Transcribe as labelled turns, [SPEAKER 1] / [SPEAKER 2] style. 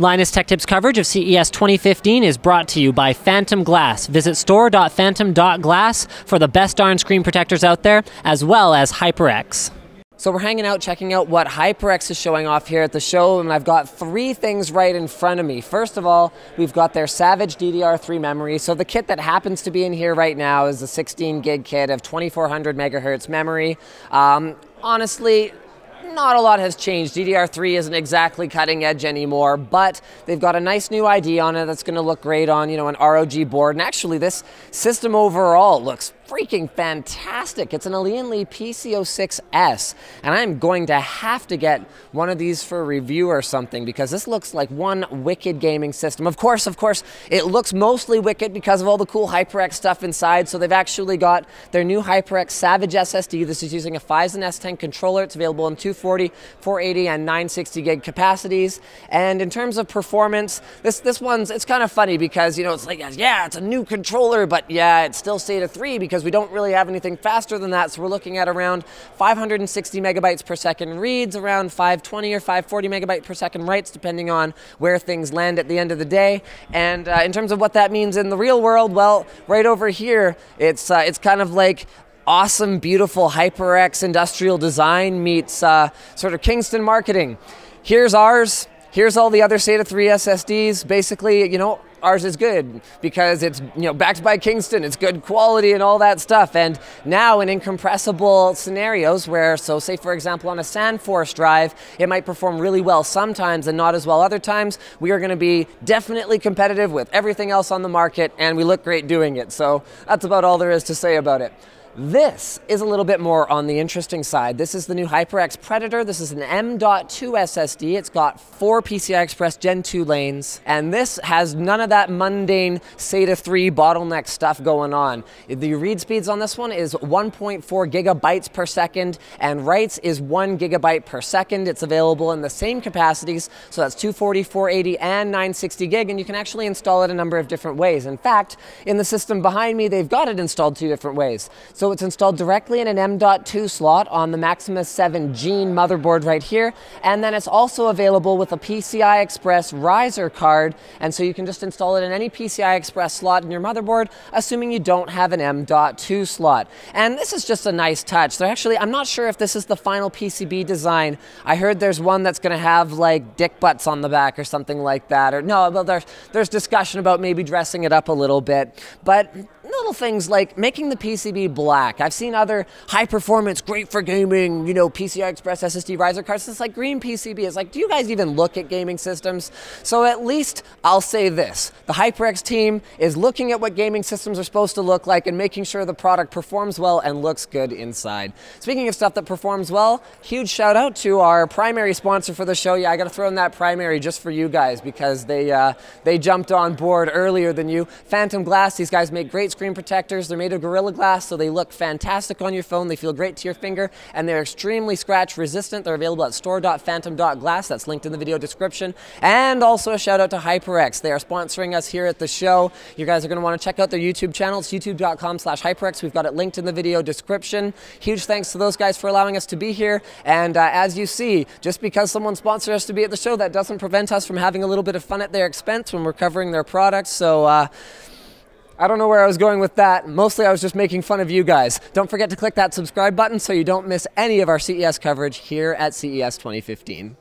[SPEAKER 1] Linus Tech Tips coverage of CES 2015 is brought to you by Phantom Glass. Visit store.phantom.glass for the best darn screen protectors out there, as well as HyperX. So we're hanging out, checking out what HyperX is showing off here at the show, and I've got three things right in front of me. First of all, we've got their Savage DDR3 memory. So the kit that happens to be in here right now is a 16 gig kit of 2400 megahertz memory. Honestly, not a lot has changed. DDR3 isn't exactly cutting edge anymore, but they've got a nice new ID on it that's going to look great on, an ROG board. And actually, this system overall looks freaking fantastic. It's an Alienly PC06S, and I'm going to have to get one of these for a review or something because this looks like one wicked gaming system. Of course, it looks mostly wicked because of all the cool HyperX stuff inside. So they've actually got their new HyperX Savage SSD. This is using a Phison S10 controller. It's available in 240, 480, and 960 gig capacities. And in terms of performance, this one's, it's kind of funny because, it's like, yeah, it's a new controller, but yeah, it's still SATA 3 because we don't really have anything faster than that. So we're looking at around 560 megabytes per second reads, around 520 or 540 megabyte per second writes, depending on where things land at the end of the day. And in terms of what that means in the real world, well, right over here, it's kind of like awesome, beautiful HyperX industrial design meets sort of Kingston marketing. Here's ours. Here's all the other SATA 3 SSDs. Basically, ours is good because it's backed by Kingston, it's good quality and all that stuff. And now in incompressible scenarios where, so say for example on a SandForce drive, it might perform really well sometimes and not as well other times, we are going to be definitely competitive with everything else on the market, and we look great doing it. So that's about all there is to say about it. This is a little bit more on the interesting side. This is the new HyperX Predator. This is an M.2 SSD. It's got 4 PCI Express Gen 2 lanes, and this has none of that mundane SATA 3 bottleneck stuff going on. The read speeds on this one is 1.4 gigabytes per second, and writes is 1 gigabyte per second. It's available in the same capacities, so that's 240, 480, and 960 gig, and you can actually install it a number of different ways. In fact, in the system behind me, they've got it installed 2 different ways. So it's installed directly in an M.2 slot on the Maximus 7 Gene motherboard right here, and then it's also available with a PCI Express riser card, and so you can just install it in any PCI Express slot in your motherboard, assuming you don't have an M.2 slot. And this is just a nice touch. I'm not sure if this is the final PCB design. I heard there's one that's going to have like dick butts on the back or something like that, or no, well, there's discussion about maybe dressing it up a little bit, but little things like making the PCB black. I've seen other high performance, great for gaming, PCI Express SSD riser cards. It's like green PCB. It's like, do you guys even look at gaming systems? So at least I'll say this. The HyperX team is looking at what gaming systems are supposed to look like and making sure the product performs well and looks good inside. Speaking of stuff that performs well, huge shout out to our primary sponsor for the show. Yeah, I got to throw in that primary just for you guys because they jumped on board earlier than you. Phantom Glass. These guys make great screen protectors. They're made of Gorilla Glass, so they look fantastic on your phone. They feel great to your finger, and they're extremely scratch resistant. They're available at store.phantom.glass. That's linked in the video description. And also a shout out to HyperX. They are sponsoring us here at the show. You guys are going to want to check out their YouTube channel. It's youtube.com/HyperX. We've got it linked in the video description. Huge thanks to those guys for allowing us to be here. And as you see, just because someone sponsored us to be at the show, that doesn't prevent us from having a little bit of fun at their expense when we're covering their products. So I don't know where I was going with that. Mostly I was just making fun of you guys. Don't forget to click that subscribe button so you don't miss any of our CES coverage here at CES 2015.